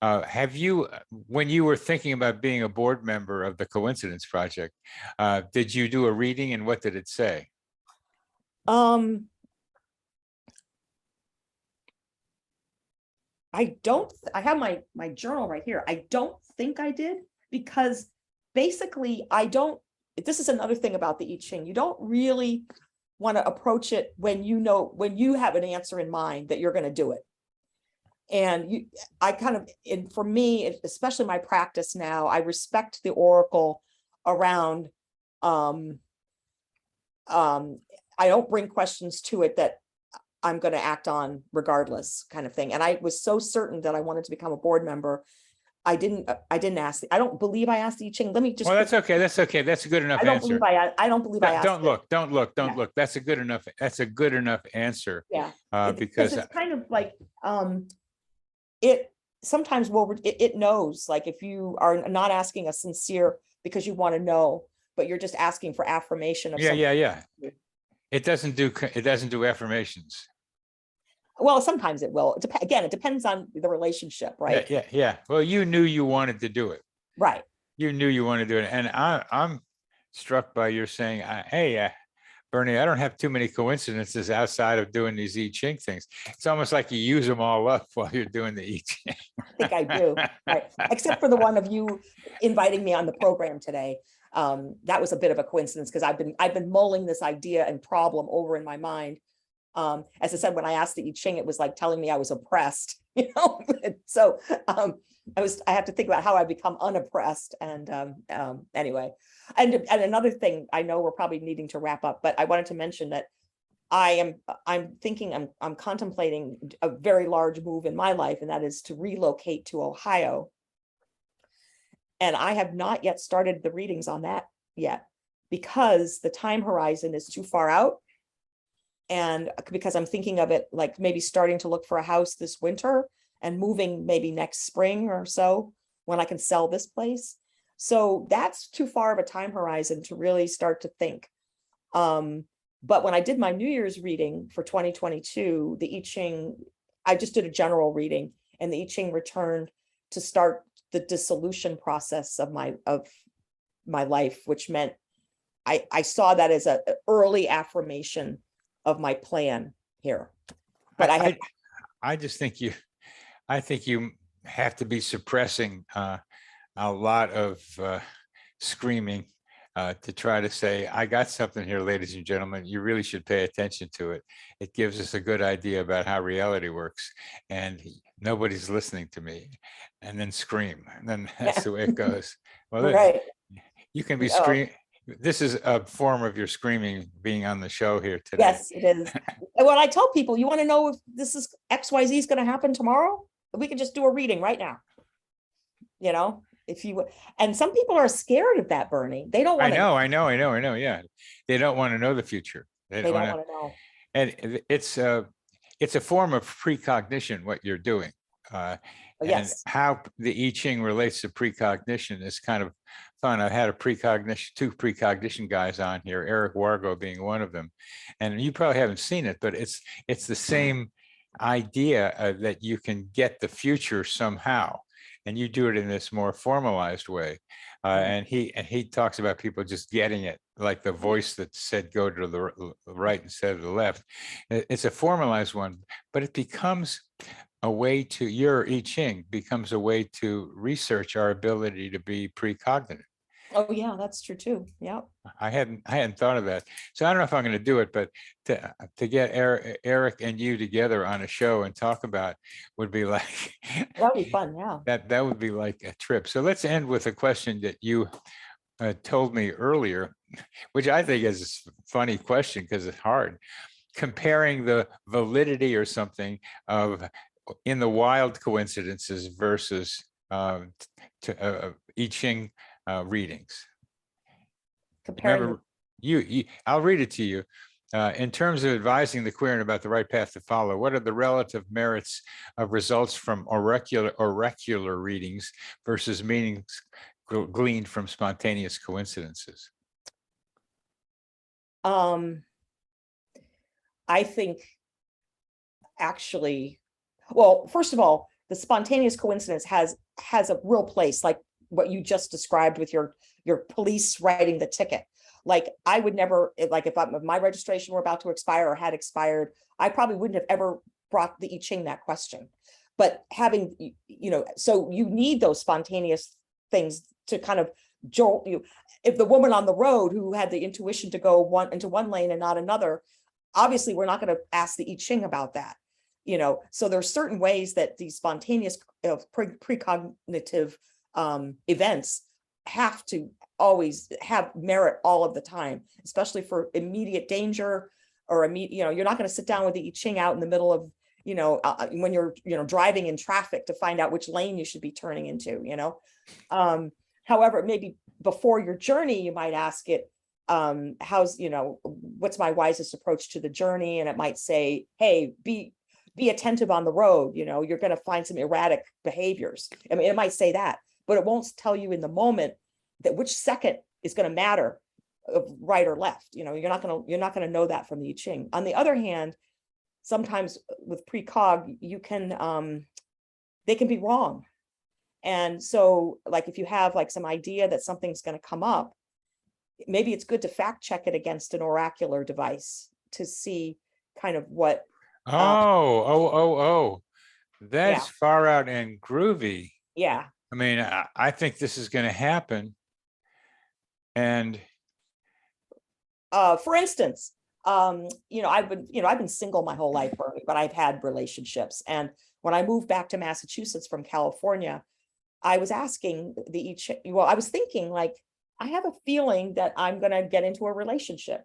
Have you, when you were thinking about being a board member of the Coincidence Project, did you do a reading, and what did it say? I have my journal right here. I don't think I did, because basically this is another thing about the I Ching. You don't really want to approach it when you have an answer in mind that you're going to do it. And for me, especially my practice now, I respect the oracle around, I don't bring questions to it that I'm going to act on regardless, kind of thing. And I was so certain that I wanted to become a board member I didn't ask. I don't believe I asked the I Ching. Let me just. Well, that's okay. That's okay. That's a good enough I don't answer. believe I don't believe I asked. Don't look, it. don't look, don't Yeah. look. That's a good enough. That's a good enough answer. Yeah. Because It's kind of like, it sometimes it knows, like if you are not asking a sincere because you want to know, but you're just asking for affirmation of yeah, something. yeah. It doesn't do affirmations. Well, sometimes it will. Again, it depends on the relationship, right? Yeah. Well, you knew you wanted to do it. Right. You knew you wanted to do it, and I'm struck by your saying, "Hey, Bernie, I don't have too many coincidences outside of doing these I Ching things." It's almost like you use them all up while you're doing the I Ching. I think I do. Right. Except for the one of you inviting me on the program today. That was a bit of a coincidence because I've been mulling this idea and problem over in my mind. As I said, when I asked the I Ching, it was like telling me I was oppressed, so I have to think about how I become unoppressed. And anyway, and another thing, I know we're probably needing to wrap up, but I wanted to mention that I'm contemplating a very large move in my life, and that is to relocate to Ohio. And I have not yet started the readings on that yet because the time horizon is too far out. And because I'm thinking of it like maybe starting to look for a house this winter and moving maybe next spring or so when I can sell this place. So that's too far of a time horizon to really start to think. But when I did my New Year's reading for 2022, the I Ching, I just did a general reading, and the I Ching returned to start the dissolution process of my life, which meant I saw that as an early affirmation of my plan here. But I just think I think you have to be suppressing a lot of screaming to try to say, I got something here, ladies and gentlemen. You really should pay attention to it. It gives us a good idea about how reality works, and nobody's listening to me. And then scream, and then that's the way it goes. Well, right. you can be screaming. This is a form of your screaming being on the show here today. Yes, it is. And when I tell people, you want to know if this is XYZ is going to happen tomorrow, we can just do a reading right now. If you, and some people are scared of that, Bernie. They don't want to. I know. Yeah. They don't want to know the future. They don't want to know. And it's a form of precognition, what you're doing. And how the I Ching relates to precognition is kind of fun. I had two precognition guys on here, Eric Wargo being one of them. And you probably haven't seen it, but it's the same idea that you can get the future somehow. And you do it in this more formalized way. And he talks about people just getting it, like the voice that said go to the right instead of the left. It's a formalized one, but it becomes a way to, your I Ching becomes a way to research our ability to be precognitive. Oh yeah, that's true too. Yeah. I hadn't thought of that. So I don't know if I'm going to do it, but to get Eric and you together on a show and talk about would be like, that would be fun. Yeah. That would be like a trip. So let's end with a question that you told me earlier, which I think is a funny question because it's hard. Comparing the validity or something of in the wild coincidences versus I Ching readings. Remember, I'll read it to you. In terms of advising the querent about the right path to follow, what are the relative merits of results from oracular readings versus meanings gleaned from spontaneous coincidences? I think actually, well, first of all, the spontaneous coincidence has a real place, like what you just described with your police writing the ticket. Like I would never, like if my registration were about to expire or had expired, I probably wouldn't have ever brought the I Ching that question. But having, so you need those spontaneous things to kind of jolt you. If the woman on the road who had the intuition to go into one lane and not another, obviously we're not going to ask the I Ching about that. So there's certain ways that these spontaneous precognitive events have to always have merit all of the time, especially for immediate danger or you're not going to sit down with the I Ching out in the middle of when you're, driving in traffic to find out which lane you should be turning into, however, maybe before your journey, you might ask it, what's my wisest approach to the journey? And it might say, hey, be attentive on the road. You're going to find some erratic behaviors. I mean, it might say that, but it won't tell you in the moment that which second is going to matter of right or left. You're not going to know that from the I Ching. On the other hand, sometimes with precog, they can be wrong. And so like, if you have like some idea that something's going to come up, maybe it's good to fact check it against an oracular device to see kind of what. That's far out and groovy. Yeah. I mean, I think this is going to happen. And for instance, I've been single my whole life, Bernie, but I've had relationships. And when I moved back to Massachusetts from California, I was asking I was thinking like, I have a feeling that I'm going to get into a relationship,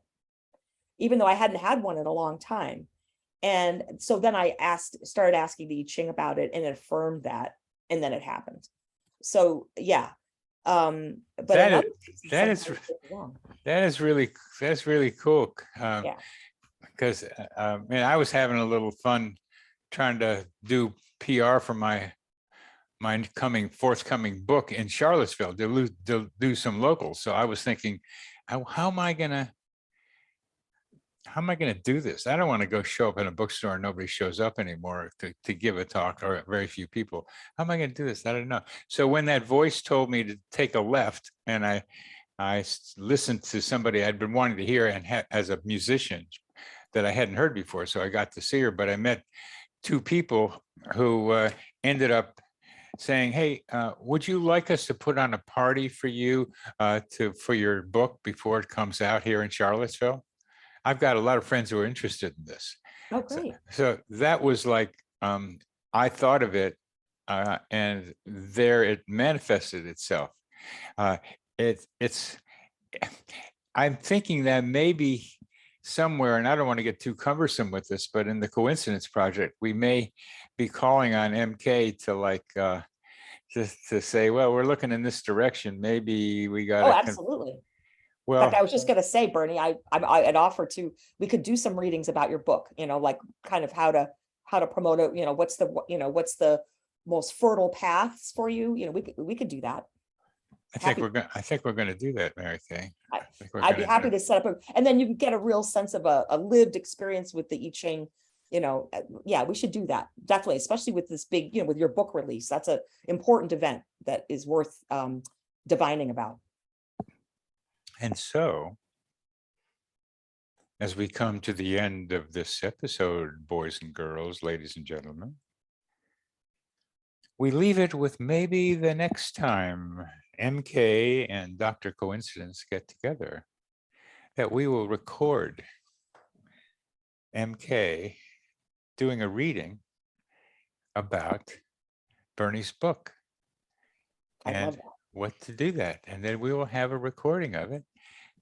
even though I hadn't had one in a long time. And so then I started asking the I Ching about it, and it affirmed that, and then it happened. So yeah. But that is really cool. Because I was having a little fun trying to do PR for my forthcoming book in Charlottesville to do some locals. So I was thinking, how am I gonna do this? I don't want to go show up in a bookstore and nobody shows up anymore to give a talk, or very few people. How am I going to do this? I don't know. So when that voice told me to take a left, and I listened to somebody I'd been wanting to hear, and as a musician that I hadn't heard before, so I got to see her. But I met two people who ended up saying, hey, would you like us to put on a party for you for your book before it comes out here in Charlottesville? I've got a lot of friends who are interested in this. Oh, great. So that was like, I thought of it, and there it manifested itself. I'm thinking that maybe somewhere, and I don't want to get too cumbersome with this, but in the Coincidence Project, we may be calling on MK to like, just to say, well, we're looking in this direction. Maybe we got. Oh, absolutely. Well, in fact, I was just going to say, Bernie, I had offered we could do some readings about your book, like kind of how to promote it. What's the most fertile paths for you? We could do that. I think we're going to do that, Mary Kay. I'd be happy to set up and then you can get a real sense of a lived experience with the I Ching. Yeah, we should do that. Definitely, especially with this big, with your book release. That's an important event that is worth divining about. And so, as we come to the end of this episode, boys and girls, ladies and gentlemen, we leave it with maybe the next time MK and Dr. Coincidence get together, that we will record MK doing a reading about Bernie's book. And what to do that. And then we will have a recording of it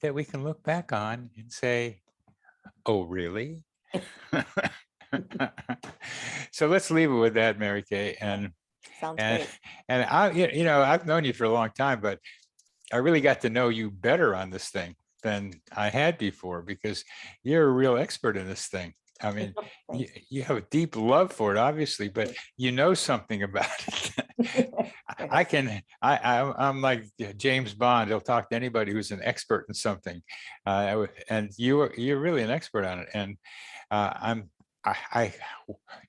that we can look back on and say, oh, really? So let's leave it with that, Mary Kay. Sounds great. And I've known you for a long time, but I really got to know you better on this thing than I had before, because you're a real expert in this thing. I mean, you have a deep love for it, obviously, but you know something about it. I'm like James Bond. He'll talk to anybody who's an expert in something, and you're really an expert on it. And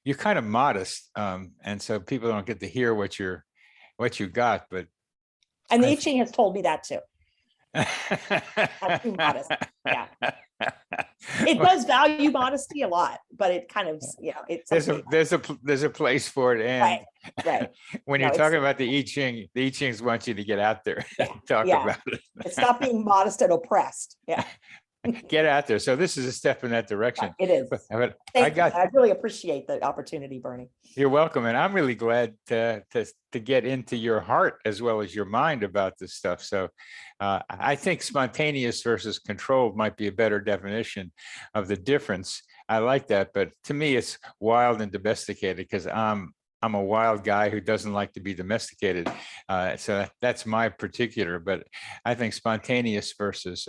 you're kind of modest, and so people don't get to hear what you got. But and the I Ching has told me that too. I'm too modest. Yeah. It does value modesty a lot, but it kind of, it's there's a place for it. And right. When you're talking about the I Ching, the I Chings want you to get out there and talk about it. It's not being modest and oppressed. Yeah. Get out there. So this is a step in that direction. It is. But I really appreciate the opportunity, Bernie. You're welcome. And I'm really glad to get into your heart as well as your mind about this stuff. So I think spontaneous versus controlled might be a better definition of the difference. I like that, but to me, it's wild and domesticated because I'm a wild guy who doesn't like to be domesticated. So that's my particular, but I think spontaneous versus,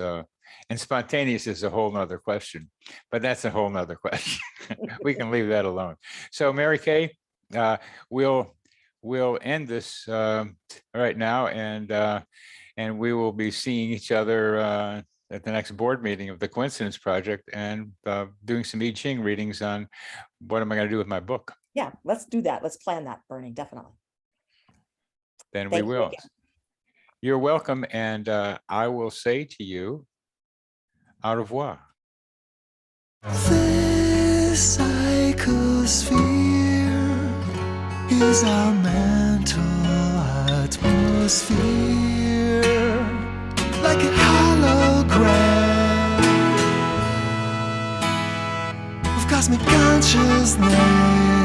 and spontaneous is a whole nother question, but that's a whole nother question. We can leave that alone. So Mary Kay, we'll end this right now, and we will be seeing each other at the next board meeting of the Coincidence Project and doing some I Ching readings on what am I going to do with my book. Yeah, let's do that. Let's plan that, Bernie, definitely. Then Thank we you will. again. You're welcome. And I will say to you, au revoir. This icosphere is our mental atmosphere, like a hologram of cosmic consciousness.